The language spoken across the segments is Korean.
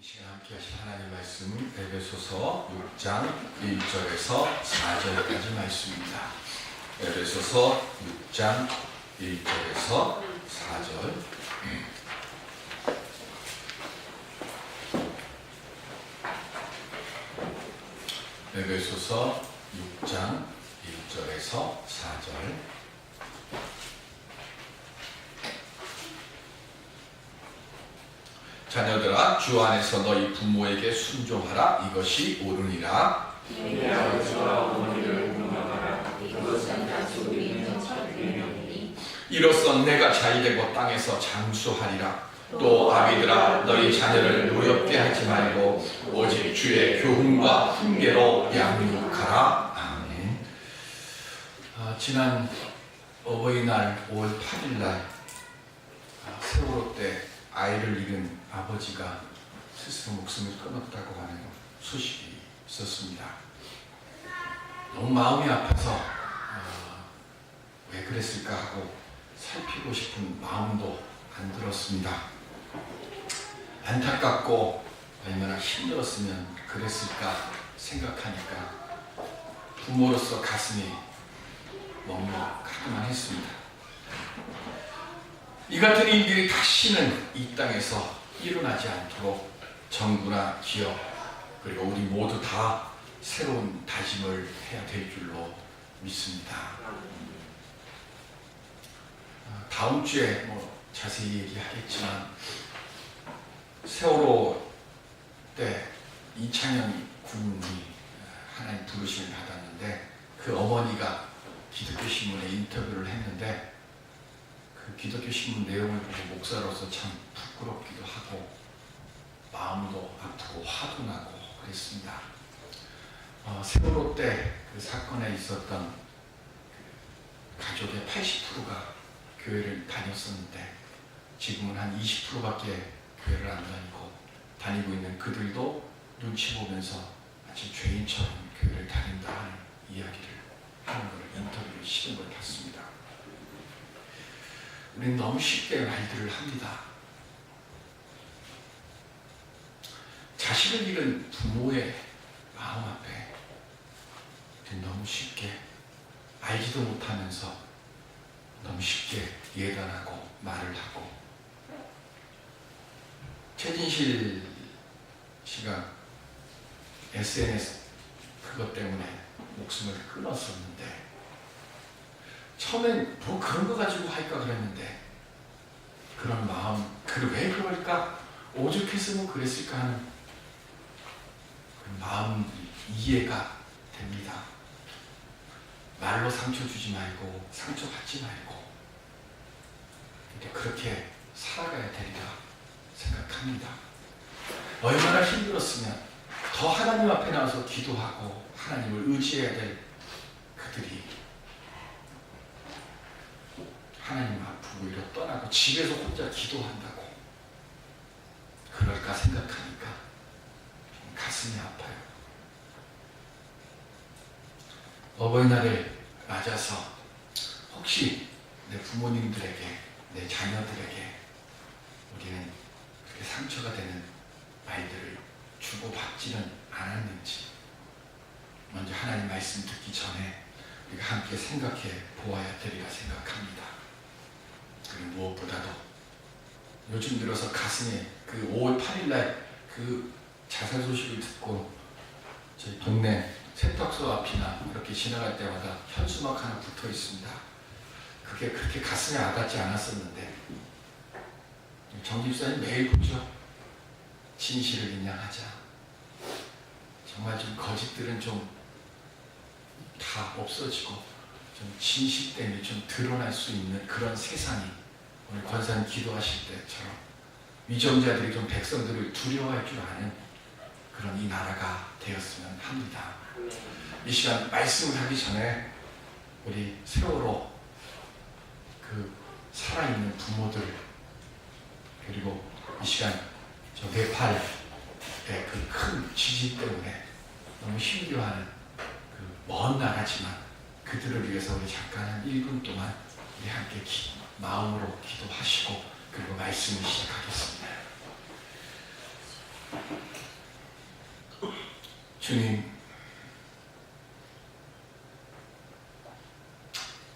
시간 함께 하신 하나님 말씀 에베소서 6장 1절에서 4절까지 말씀입니다. 에베소서 6장 1절에서 4절. 에베소서 6장 1절에서 4절. 자녀들아, 주 안에서 너희 부모에게 순종하라. 이것이 옳으니라. 내 아버지와 어머니를 공경하라. 이것은 가지고 있는 첫 계명이니. 이로써 내가 자유되고 땅에서 장수하리라. 또 아비들아, 너희 자녀를 노엽게 하지 말고 오직 주의 교훈과 훈계로 양육하라. 아멘. 지난 어버이날 5월 8일날 세월호 때 아이를 잃은 아버지가 스스로 목숨을 끊었다고 하는 소식이 있었습니다. 너무 마음이 아파서 왜 그랬을까 하고 살피고 싶은 마음도 안 들었습니다. 안타깝고 얼마나 힘들었으면 그랬을까 생각하니까 부모로서 가슴이 먹먹하기만 했습니다. 이 같은 일들이 다시는 이 땅에서 일어나지 않도록 정부나 기업 그리고 우리 모두 다 새로운 다짐을 해야 될 줄로 믿습니다. 다음 주에 자세히 얘기하겠지만 세월호 때 이창현 군이 하나님 부르심을 받았는데 그 어머니가 기독교 신문에 인터뷰를 했는데 그 기독교 신문 내용을 보고 목사로서 참 부끄럽기도 하고 마음도 아프고 화도 나고 그랬습니다. 세월호 때 그 사건에 있었던 가족의 80%가 교회를 다녔었는데 지금은 한 20%밖에 교회를 안 다니고 있는 그들도 눈치 보면서 마치 죄인처럼 교회를 다닌다 하는 이야기를 하는 걸 인터뷰를 실은 걸 봤습니다. 우리는 너무 쉽게 말들을 합니다. 자식을 잃은 부모의 마음 앞에 너무 쉽게 알지도 못하면서 너무 쉽게 예단하고 말을 하고 최진실 씨가 SNS 그것 때문에 목숨을 끊었었는데 처음엔 뭐 그런 거 가지고 할까 그랬는데 그런 마음, 왜 그럴까? 오죽했으면 그랬을까 하는 그 마음 이해가 됩니다. 말로 상처 주지 말고 상처 받지 말고 그렇게 살아가야 되리라 생각합니다. 얼마나 힘들었으면 더 하나님 앞에 나와서 기도하고 하나님을 의지해야 될 그들이 하나님 앞으로 이렇게 떠나고 집에서 혼자 기도한다고 그럴까 생각하니까 가슴이 아파요. 어버이날을 맞아서 혹시 내 부모님들에게 내 자녀들에게 우리는 그렇게 상처가 되는 말들을 주고받지는 않았는지 먼저 하나님 말씀 듣기 전에 우리가 함께 생각해 보아야 되리라 생각합니다. 그리고 무엇보다도 요즘 들어서 가슴에 그 5월 8일날 그 자살 소식을 듣고 저희 동네 세탁소 앞이나 이렇게 지나갈 때마다 현수막 하나 붙어 있습니다. 그게 그렇게 가슴에 와닿지 않았었는데 정 집사님 매일 보죠. 진실을 인양하자. 정말 좀 거짓들은 좀 다 없어지고 좀 진실됨이 좀 드러날 수 있는 그런 세상이 오늘 권사님 기도하실 때처럼 위정자들이 좀 백성들을 두려워할 줄 아는 그런 이 나라가 되었으면 합니다. 이 시간 말씀을 하기 전에 우리 세월호 그 살아있는 부모들 그리고 이 시간 저 네팔의 그 큰 지진 때문에 너무 힘들어하는 그 먼 나라지만 그들을 위해서 우리 잠깐 한 1분 동안 우리 함께 마음으로 기도하시고 그리고 말씀을 시작하겠습니다. 주님,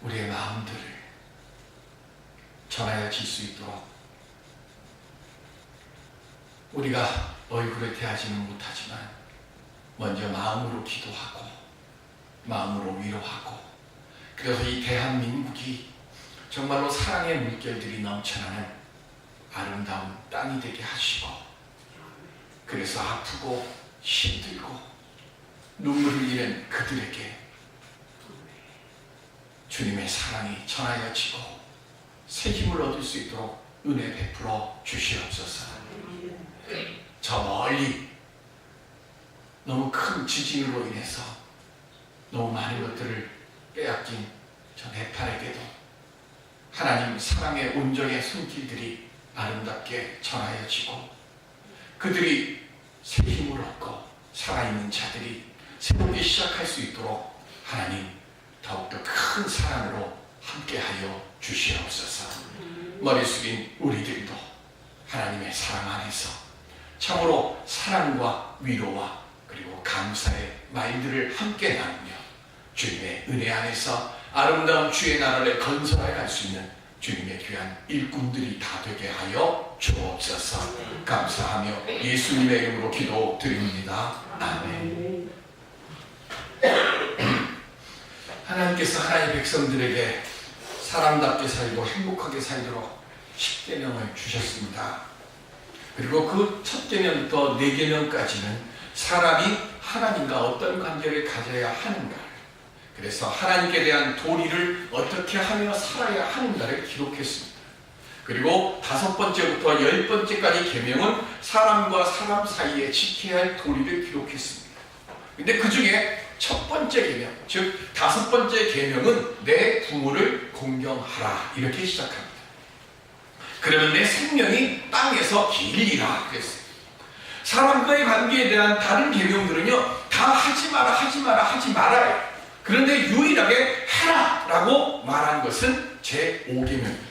우리의 마음들을 전하여질 수 있도록 우리가 얼굴에 대하지는 못하지만 먼저 마음으로 기도하고 마음으로 위로하고, 그래서 이 대한민국이 정말로 사랑의 물결들이 넘쳐나는 아름다운 땅이 되게 하시고, 그래서 아프고 힘들고 눈물 흘리는 그들에게 주님의 사랑이 전하여지고 새 힘을 얻을 수 있도록 은혜 베풀어 주시옵소서. 저 멀리 너무 큰 지진으로 인해서 너무 많은 것들을 빼앗긴 저 네팔에게도 하나님 사랑의 온전의 손길들이 아름답게 전하여지고, 그들이 새 힘을 얻고 살아있는 자들이 새롭게 시작할 수 있도록 하나님 더욱더 큰 사랑으로 함께하여 주시옵소서. 머리 숙인 우리들도 하나님의 사랑 안에서 참으로 사랑과 위로와 그리고 감사의 말들을 함께 나누며 주님의 은혜 안에서 아름다운 주의 나라를 건설해 갈 수 있는 주님의 귀한 일꾼들이 다 되게 하여 주옵소서. 감사하며 예수님의 이름으로 기도드립니다. 아멘. 하나님께서 하나님의 백성들에게 사람답게 살고 행복하게 살도록 10계명을 주셨습니다. 그리고 그 첫 계명부터 4계명까지는 사람이 하나님과 어떤 관계를 가져야 하는가, 그래서 하나님께 대한 도리를 어떻게 하며 살아야 하는가를 기록했습니다. 그리고 5번째부터 10번째까지 계명은 사람과 사람 사이에 지켜야 할 도리를 기록했습니다. 근데 그 중에 첫 번째 계명, 즉 5번째 계명은 내 부모를 공경하라 이렇게 시작합니다. 그러면 내 생명이 땅에서 길리라 그랬어요. 사람과의 관계에 대한 다른 계명들은요 다 하지 마라 하지 마라 하지 말아요. 그런데 유일하게 해라 라고 말한 것은 제5계명입니다.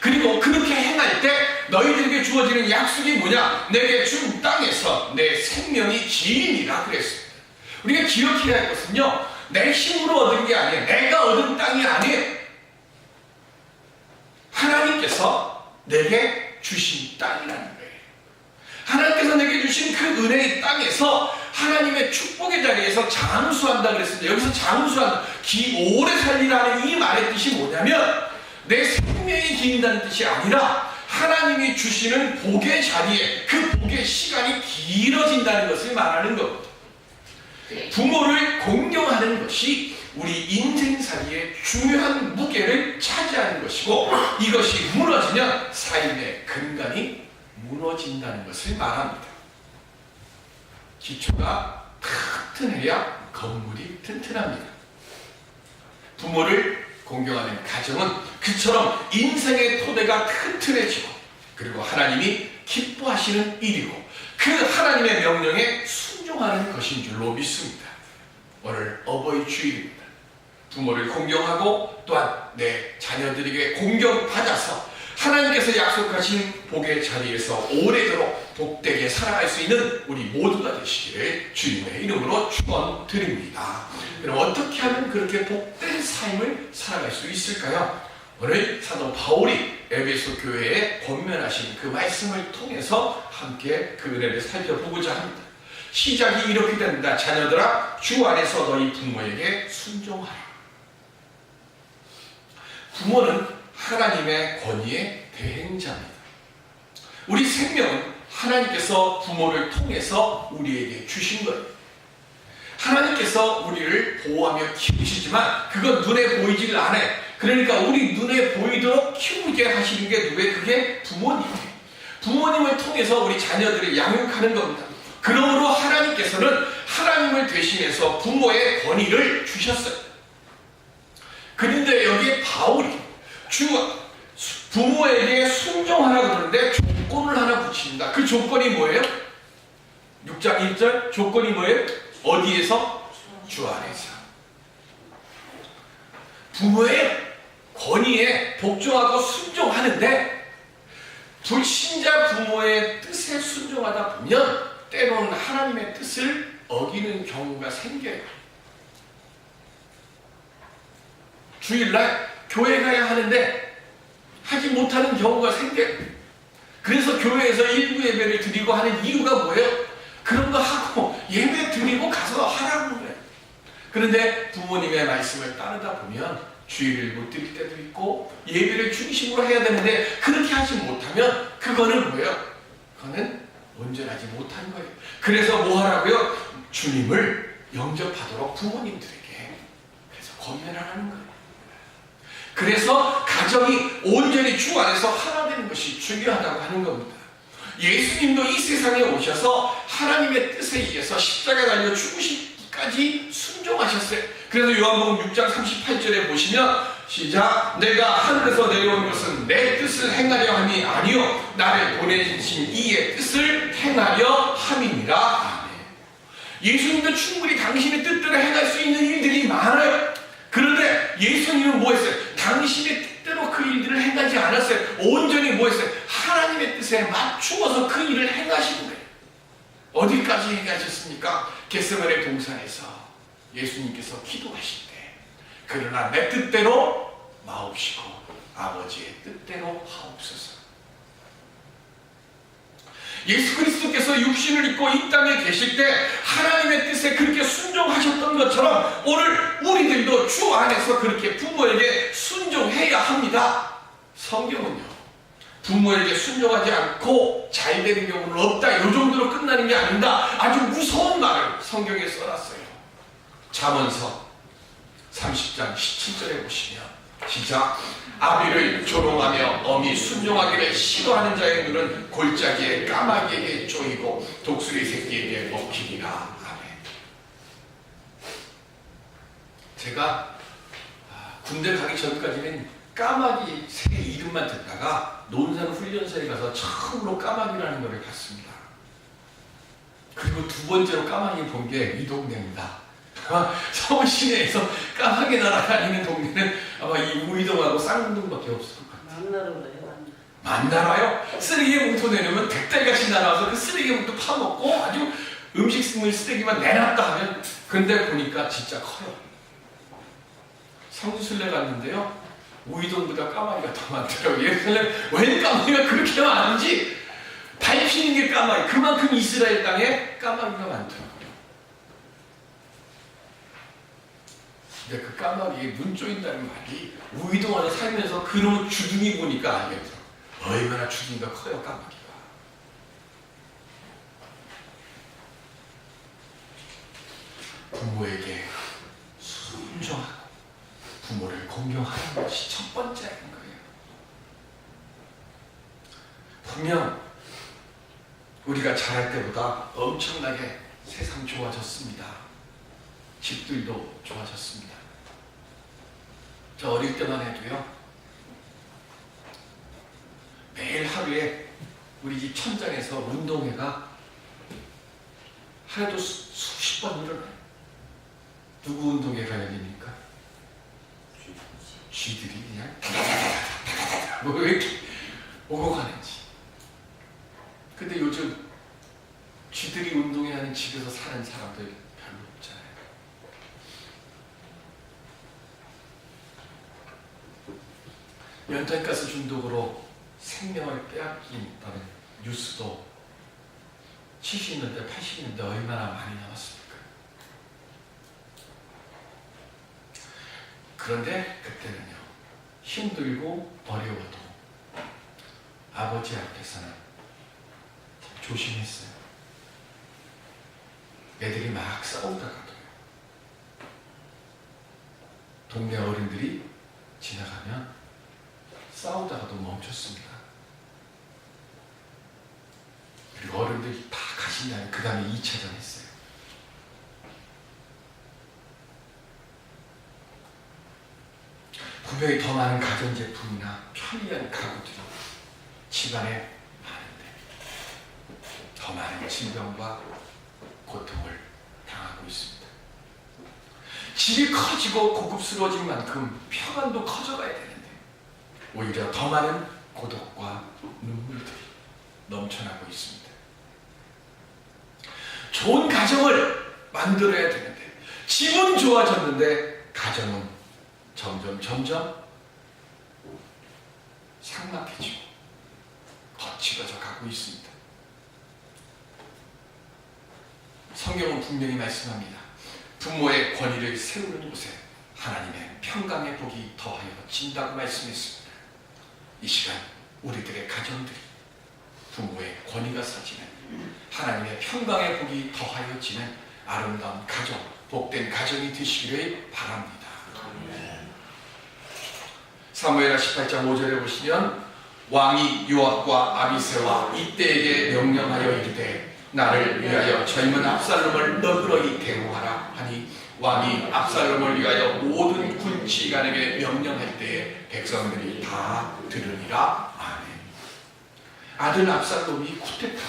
그리고 그렇게 행할 때 너희들에게 주어지는 약속이 뭐냐? 내게 준 땅에서 내 생명이 기이니라 그랬습니다. 우리가 기억해야 할 것은요, 내 힘으로 얻은 게 아니에요. 내가 얻은 땅이 아니에요. 하나님께서 내게 주신 땅이라는 거예요. 하나님께서 내게 주신 그 은혜의 땅에서 하나님의 축복의 자리에서 장수한다 그랬습니다. 여기서 장수한다, 오래 살리라는 이 말의 뜻이 뭐냐면 내 생명이 긴다는 뜻이 아니라 하나님이 주시는 복의 자리에 그 복의 시간이 길어진다는 것을 말하는 겁니다. 부모를 공경하는 것이 우리 인생살이의 중요한 무게를 차지하는 것이고, 이것이 무너지면 삶의 근간이 무너진다는 것을 말합니다. 기초가 튼튼해야 건물이 튼튼합니다. 부모를 공경하는 가정은 그처럼 인생의 토대가 튼튼해지고, 그리고 하나님이 기뻐하시는 일이고 그 하나님의 명령에 순종하는 것인 줄로 믿습니다. 오늘 어버이 주일입니다. 부모를 공경하고 또한 내 자녀들에게 공경받아서 하나님께서 약속하신 복의 자리에서 오래도록 복되게 살아갈 수 있는 우리 모두가 되시기를 주님의 이름으로 축원드립니다. 그럼 어떻게 하면 그렇게 복된 삶을 살아갈 수 있을까요? 오늘 사도 바울이 에베소 교회에 권면하신 그 말씀을 통해서 함께 그 은혜를 살펴보고자 합니다. 시작이 이렇게 된다. 자녀들아, 주 안에서 너희 부모에게 순종하라. 부모는 하나님의 권위의 대행자입니다. 우리 생명은 하나님께서 부모를 통해서 우리에게 주신 거예요. 하나님께서 우리를 보호하며 키우시지만 그건 눈에 보이질 않아요. 그러니까 우리 눈에 보이도록 키우게 하시는 게 누구예요? 그게 부모님이에요. 부모님을 통해서 우리 자녀들을 양육하는 겁니다. 그러므로 하나님께서는 하나님을 대신해서 부모의 권위를 주셨어요. 그런데 여기에 바울이 부모에게 순종하라고 그러는데 조건을 하나 붙입니다. 그 조건이 뭐예요? 6장 1절 조건이 뭐예요? 어디에서? 주 안에서. 부모의 권위에 복종하고 순종하는데 불신자 부모의 뜻을 뜻에 순종하다 보면 때로는 하나님의 뜻을 어기는 경우가 생겨요. 주일날 교회 가야 하는데 하지 못하는 경우가 생겨요. 그래서 교회에서 일부 예배를 드리고 하는 이유가 뭐예요? 그런 거 하고 예배 드리고 가서 하라는 거예요. 그런데 부모님의 말씀을 따르다 보면 주일을 못 드릴 때도 있고 예배를 중심으로 해야 되는데 그렇게 하지 못하면 그거는 뭐예요? 그거는 온전하지 못한 거예요. 그래서 뭐 하라고요? 주님을 영접하도록 부모님들에게 그래서 권면하라는 거예요. 그래서 가정이 온전히 주 안에서 하나 되는 것이 중요하다고 하는 겁니다. 예수님도 이 세상에 오셔서 하나님의 뜻에 의해서 십자가에 달려 죽으시기까지 순종하셨어요. 그래서 요한복음 6장 38절에 보시면 시작. 내가 하늘에서 내려온 것은 내 뜻을 행하려 함이 아니요 나를 보내신 이의 뜻을 행하려 함이니라. 아멘. 예수님도 충분히 당신의 뜻대로 행할 수 있는 일들이 많아요. 그런데 예수님은 뭐 했어요? 당신의 뜻대로 그 일들을 행하지 않았어요. 온전히 뭐 했어요? 하나님의 뜻에 맞추어서 그 일을 행하신 거예요. 어디까지 행하셨습니까? 겟세마네 동산에서 예수님께서 기도하실 때 그러나 내 뜻대로 마옵시고 아버지의 뜻대로 하옵소서. 예수 그리스도께서 육신을 입고 이 땅에 계실 때 하나님의 뜻에 그렇게 순종하셨던 것처럼 오늘 우리들도 주 안에서 그렇게 부모에게 순종해야 합니다. 성경은요 부모에게 순종하지 않고 잘 되는 경우는 없다 이 정도로 끝나는 게 아닙니다. 아주 무서운 말을 성경에 써놨어요. 잠언서 30장 17절에 보시면 시작. 아비를 조롱하며 어미 순종하기를 싫어하는 자의 눈은 골짜기에 까마귀에게 쪼이고 독수리 새끼에게 먹히리라. 아멘. 제가 군대 가기 전까지는 까마귀 새 이름만 듣다가 논산 훈련소에 가서 처음으로 까마귀라는 것을 봤습니다. 그리고 두 번째로 까마귀 본 게 이 동네입니다. 서울 시내에서 까마귀 날아다니는 동네는 아마 이 우이동하고 쌍문동밖에 없을 것 같아요. 만나라요? 쓰레기에 뭉터 내놓으면 댁달같이 날아와서 그 쓰레기 뭉터 파먹고 아주 음식물 쓰레기만 내놨다 하면 근데 보니까 진짜 커요. 성수순례 갔는데요. 우이동보다 까마귀가 더 많더라고요. 왜 까마귀가 그렇게 많은지 밟히는 게 까마귀. 그만큼 이스라엘 땅에 까마귀가 많더라고요. 근데 그 까마귀에 눈 쪼인다는 말이 우이동 안에 살면서 그놈의 주둥이 보니까 알겠죠. 얼마나 주둥이가 커요 까마귀가. 부모에게 순종하고 부모를 공경하는 것이 첫 번째인 거예요. 분명 우리가 자랄 때보다 엄청나게 세상 좋아졌습니다. 집들도 좋아졌습니다. 저 어릴 때만 해도요. 매일 하루에 우리 집 천장에서 운동회가 하루도 수십 번 일어나요. 누구 운동회가 열립니까? 쥐들이 그냥 뭐 왜 이렇게 오고 가는지. 근데 요즘 쥐들이 운동회 하는 집에서 사는 사람들 별로 없잖아요. 연탄가스 중독으로 생명을 빼앗긴다는 뉴스도 70년대, 80년대 얼마나 많이 나왔습니까? 그런데 그때는요, 힘들고 어려워도 아버지 앞에서는 조심했어요. 애들이 막 싸우다가도요, 동네 어른들이 지나가면 싸우다가도 멈췄습니다. 그리고 어른들이 다 가신 다음에 그 다음에 2차전 했어요. 분명히 더 많은 가전제품이나 편리한 가구들이 집안에 많은데 더 많은 질병과 고통을 당하고 있습니다. 집이 커지고 고급스러워진 만큼 평안도 커져가야 되는데 오히려 더 많은 고독과 눈물들이 넘쳐나고 있습니다. 좋은 가정을 만들어야 되는데, 집은 좋아졌는데 가정은 점점 삭막해지고 거칠어져 가고 있습니다. 성경은 분명히 말씀합니다. 부모의 권위를 세우는 곳에 하나님의 평강의 복이 더하여 진다고 말씀했습니다. 이 시간 우리들의 가정들이 부모의 권위가 서지는 하나님의 평강의 복이 더하여 지는 아름다운 가정, 복된 가정이 되시기를 바랍니다. 사무엘하 18장 5절에 보시면 왕이 요압과 아비새와 이때에게 명령하여 이르되 나를 위하여 젊은 압살롬을 너그러이 대우하라 하니 왕이 압살롬을 위하여 모든 군치관에게 명령할 때에 백성들이 다 들으니라. 아멘. 아들 압살롬이 쿠데타,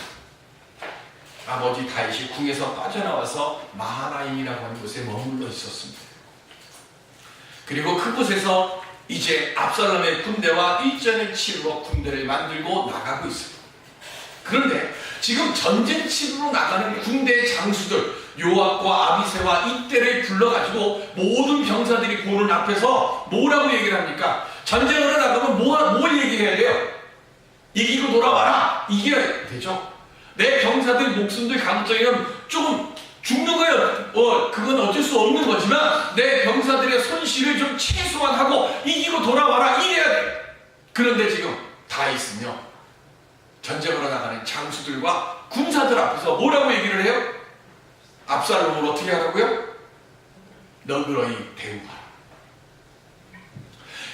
아버지 다윗이 궁에서 빠져나와서 마하나임이라고 하는 곳에 머물러 있었습니다. 그리고 그곳에서 이제 압살롬의 군대와 일전을 치르러 군대를 만들고 나가고 있어요. 그런데 지금 전쟁 치르러 나가는 군대 장수들 요압과 아비새와 이때를 불러가지고 모든 병사들이 보는 앞에서 뭐라고 얘기를 합니까? 전쟁으로 나가면 뭘 얘기해야 돼요? 이기고 돌아와라! 이겨야 되죠. 내 병사들 목숨들 감정이면 조금 죽는 거예요. 그건 어쩔 수 없는 거지만 내 병사들의 손실을 좀 최소한 하고 이기고 돌아와라, 이래야 돼. 그런데 지금 다윗은요, 전쟁으로 나가는 장수들과 군사들 앞에서 뭐라고 얘기를 해요? 압살롬을 어떻게 하라고요? 너그러이 대우하라.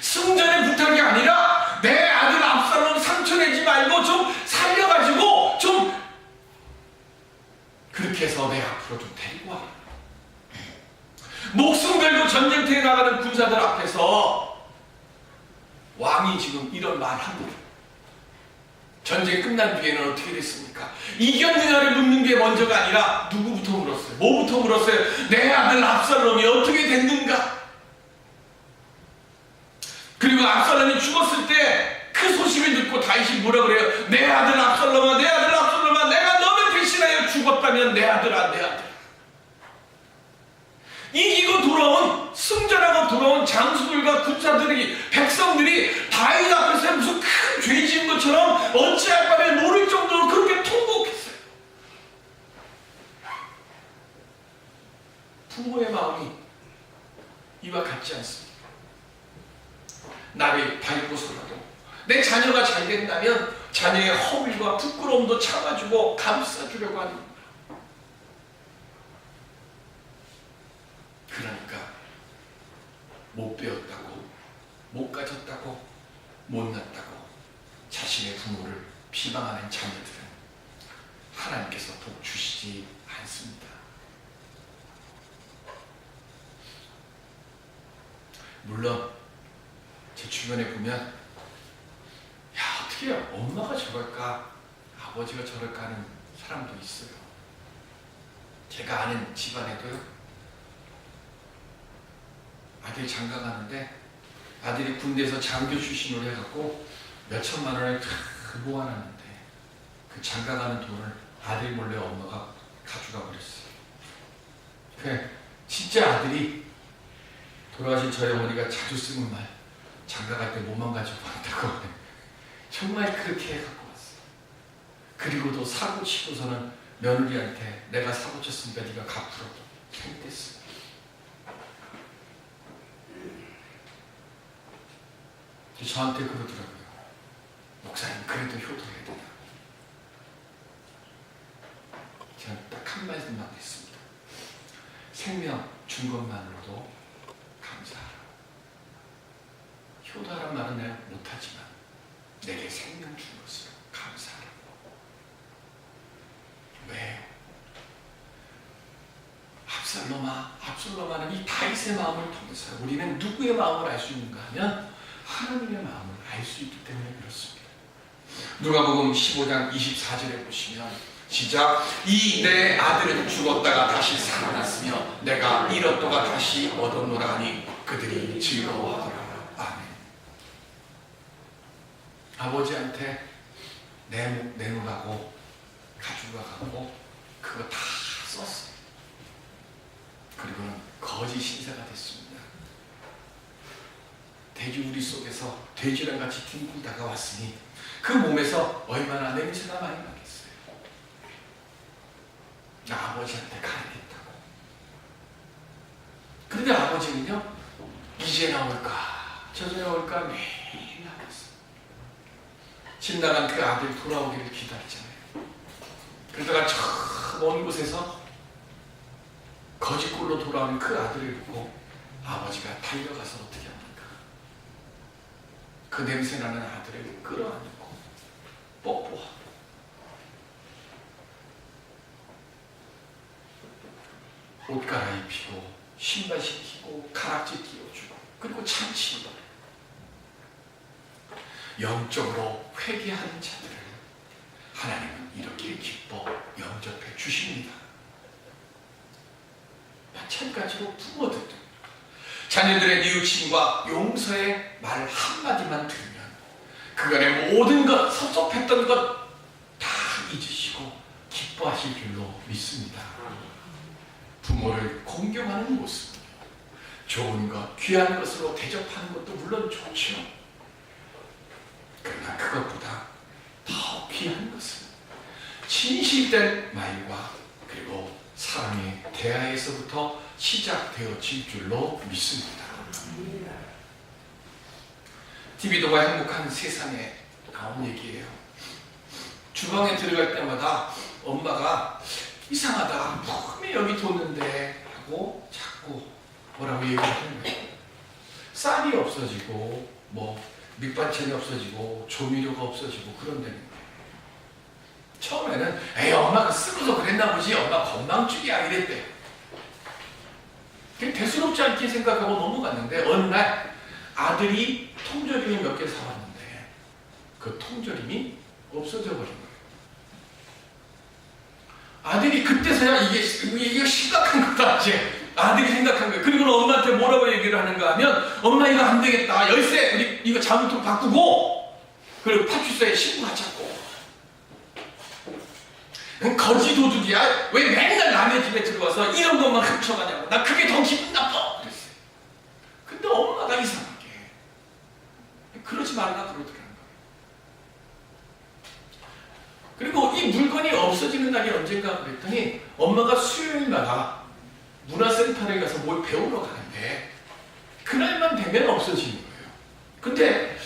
승전의 부탁이 아니라 내 아들 압살롬 상처내지 말고 좀 살려가지고 좀 그렇게 해서 내 앞으로 좀 데리고 와라. 목숨 걸고 전쟁터에 나가는 군사들 앞에서 왕이 지금 이런 말 합니다. 전쟁 끝난 뒤에는 어떻게 됐습니까? 이겼느냐를 묻는 게 먼저가 아니라 누구부터 물었어요? 뭐부터 물었어요? 내 아들 압살롬이 어떻게 됐는가? 그리고 압살롬이 죽었을 때 그 소식을 듣고 다윗이 뭐라 그래요? 내 아들 압살롬아, 내 아들 압살롬아, 내가 너를 대신하여 죽었다면 내 아들아, 내 아들. 이기고 돌아온, 승전하고 돌아온 장수들과 군사들이, 백성들이 다윗 앞에서 무슨 큰 죄 지은 것처럼 어찌할 바를 모를 정도로 그렇게 통곡했어요. 부모의 마음이 이와 같지 않습니까? 나를 밟고서라도 내 자녀가 잘 된다면 자녀의 허물과 부끄러움도 참아주고 감싸주려고 하는 겁니다. 그러니까 못 배웠다고, 못 가졌다고, 못났다고 자신의 부모를 비방하는 자녀들은 하나님께서 복 주시지 않습니다. 물론 제 주변에 보면 야, 어떻게 엄마가 저럴까, 아버지가 저럴까 하는 사람도 있어요. 제가 아는 집안에도요, 아들이 장가 가는데 아들이 군대에서 장교 출신으로 해갖고 몇 천만 원을 모아놨는데 그 장가 가는 돈을 아들 몰래 엄마가 가져가 버렸어요. 그래, 진짜 아들이 돌아가신 저희 어머니가 자주 쓰는 말, 장가 갈 때 뭐만 가지고 왔다고 정말 그렇게 해갖고 왔어요. 그리고도 사고 치고서는 며느리한테 내가 사고 쳤으니까 네가 갚으라고 생겼어요. 저한테 그러더라고요. 목사님, 그래도 효도해야 된다고. 제가 딱 한 말씀만 했습니다. 생명 준 것만으로도 감사하라. 효도하란 말은 내가 못하지만 내게 생명 준 것을 감사하라. 왜요? 압살롬아는 이 다윗의 마음을 통해서 우리는 누구의 마음을 알 수 있는가 하면 하나님의 마음을 알 수 있기 때문에 그렇습니다. 누가복음 15장 24절에 보시면 시작, 이 내 아들은 죽었다가 다시 살아났으며 내가 잃었다가 다시 얻었노라 하니 그들이 즐거워하더라. 아멘. 아버지한테 내놓으라고 가지고 가고 그거 다 썼어요. 그리고는 거짓 신사가 됐습니다. 돼지 우리 속에서 돼지랑 같이 뒹굴다가 왔으니 그 몸에서 얼마나 냄새가 많이 나겠어요. 아버지한테 가야겠다고. 그런데 아버지는요, 이제 나올까 저제 나올까 매일 나왔어요. 집 나간 그 아들 돌아오기를 기다리잖아요. 그러다가 저 먼 곳에서 거짓골로 돌아오는 그 아들을 보고 아버지가 달려가서 어떻게 합니까? 그 냄새나는 아들을 끌어안고 뽀뽀하고 옷 갈아입히고 신발 신기고 가락지 끼워주고 그리고 참치고 영적으로 회개하는 자들을 하나님은 이렇게 기뻐 영접해 주십니다. 마찬가지로 부모들도 자녀들의 뉘우침과 용서의 말 한마디만 들으면 그간의 모든 것, 섭섭했던 것 다 잊으시고 기뻐하실 줄로 믿습니다. 부모를 공경하는 모습, 좋은 것, 귀한 것으로 대접하는 것도 물론 좋죠. 그러나 그것보다 더 귀한 것은 진실된 말과 그리고 사랑의 대화에서부터 시작되어질 줄로 믿습니다. TV도가 행복한 세상에 나온 얘기예요. 주방에 들어갈 때마다 엄마가 이상하다, 폼이 여기 뒀는데 하고 자꾸 뭐라고 얘기를 하는 거예요. 쌀이 없어지고 뭐 밑반찬이 없어지고 조미료가 없어지고 그런다는 거예요. 처음에는 에이 엄마가 쓰고서 그랬나 보지, 엄마 건망증이야 이랬대요. 그냥 대수롭지 않게 생각하고 넘어갔는데 어느 날 아들이 통조림을 몇 개 사왔는데 그 통조림이 없어져 버린 거예요. 아들이 그때서야 이게 심각한 거다 이제 아들이 생각한 거예요. 그리고 엄마한테 뭐라고 얘기를 하는가 하면 엄마 이거 안 되겠다, 열쇠 우리 이거 자물통 바꾸고 그리고 파출소에 신고하자고. 거지 도둑이야, 왜 맨날 남의 집에 들어와서 이런 것만 훔쳐가냐고, 나 그게 더 기분 나빠 그랬어요. 근데 엄마가 이상하게 그러지 말라 그러더라는 거예요. 그리고 이 물건이 없어지는 날이 언젠가 그랬더니 엄마가 수요일마다 문화센터에 가서 뭘 배우러 가는데 그날만 되면 없어지는 거예요. 근데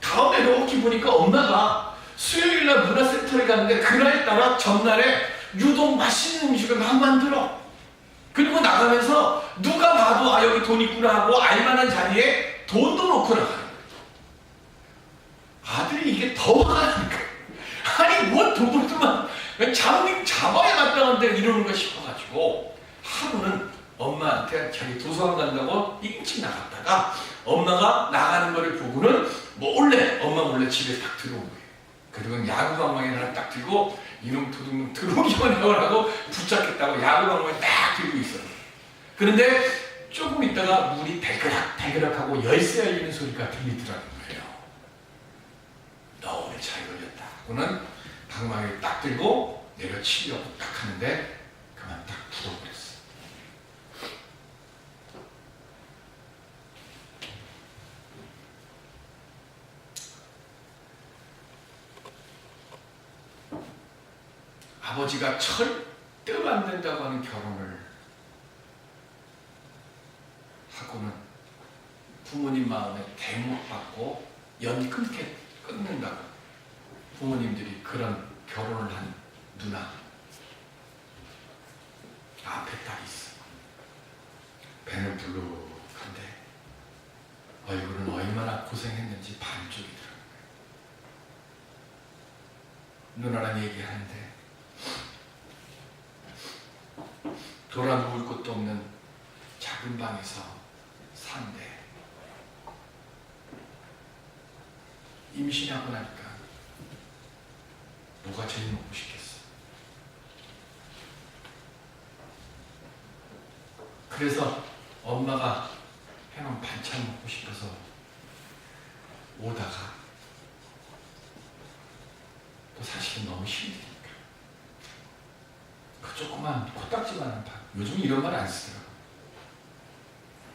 다음에 놓기 보니까 엄마가 수요일날 문화센터에 가는데 그날따라 전날에 유독 맛있는 음식을 막 만들어. 그리고 나가면서 누가 봐도 아 여기 돈 있구나 하고 알만한 자리에 돈도 놓고 나가는 거예요. 아들이 이게 더 화가 나는 거예요. 아니 뭐 도둑들만 잡아야 마땅한데 이러는 거 싶어가지고 하루는 엄마한테 자기 도서관 간다고 일찍 나갔다가 엄마가 나가는 거를 보고는 몰래 엄마 몰래 집에 딱 들어온 거예요. 그리고 야구방망이 하나 딱 들고 이놈 도둑놈 들어오기만 하고 붙잡겠다고 야구방망이 딱 들고 있어요. 그런데 조금 있다가 문이 대그락 하고 열쇠 열리는 소리가 들리더라는 거예요. 너 오늘 잘 걸렸다 하고는 방망이를 딱 들고 내려치려고 딱 하는데 그만 딱 풀어버렸어요. 아버지가 절대 안 된다고 하는 결혼을 하고는 부모님 마음에 대못받고 연이 끊는다고 부모님들이 그런 결혼을 한 누나 앞에 딱 있어. 배는 불룩한데 얼굴은 얼마나 고생했는지 반쪽이더라고요. 누나랑 얘기하는데 돌아 누울 곳도 없는 작은 방에서 산대. 임신하고 나니까 뭐가 제일 먹고 싶겠어. 그래서 엄마가 해놓은 반찬 먹고 싶어서 오다가 또 사실은 너무 힘드니까 그 조그만 코딱지만한 방, 요즘 이런 말 안 쓰더라고.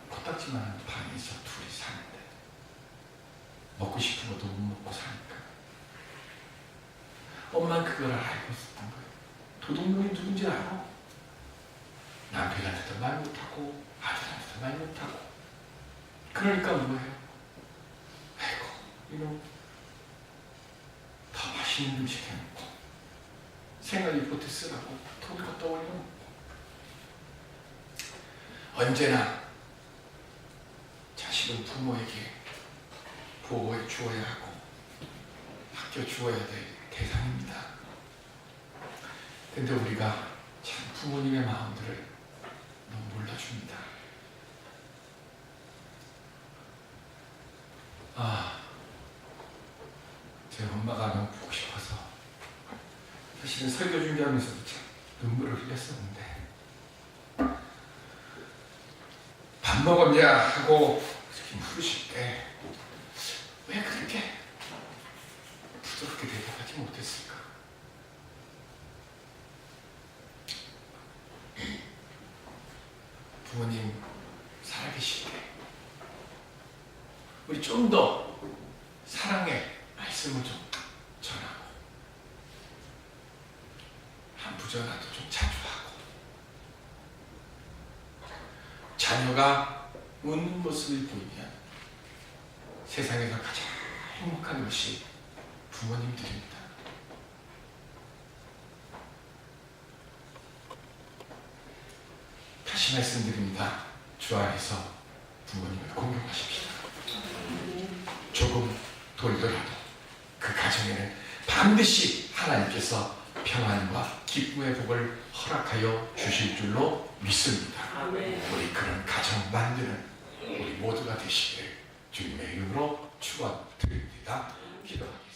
코딱지만한 방에서 둘이 사는데 먹고 싶은 것도 못 먹고 사니까 엄마는 그걸 알고 있었던 거예요. 도둑놈이 누군지 알아. 남편한테도 말 못하고 아들한테도 말 못하고. 그러니까 뭐예요? 아이고 이놈 더 맛있는 음식 해놓고 생활 리포트 쓰라고 돈 갖다 올려놓고. 언제나 자식은 부모에게 보호해 주어야 하고 아껴 주어야 될 대상입니다. 근데 우리가 참 부모님의 마음들을 너무 몰라줍니다. 제 엄마가 너무 보고 싶어서 사실은 설교 준비하면서도 참 눈물을 흘렸었는데, 밥 먹었냐 하고 이렇게 물으실 때 왜 그렇게 부드럽게 대답하지 못했을까? 부모님 살아계실 때 우리 좀 더 사랑의 말씀을 좀 전하고 한 부전라도 좀 자주 하고, 자녀가 웃는 모습을 보이면 세상에서 가장 행복한 것이 부모님들입니다. 다시 말씀드립니다. 주 안에서 부모님을 공경하십시다. 조금 돌더라도 그 가정에는 반드시 하나님께서 평안과 기쁨의 복을 허락하여 주실 줄로 믿습니다. 우리 그런 가정 만드는 우리 모두가 되시기를 주님의 이름으로 축원드립니다. 기도하겠습니다.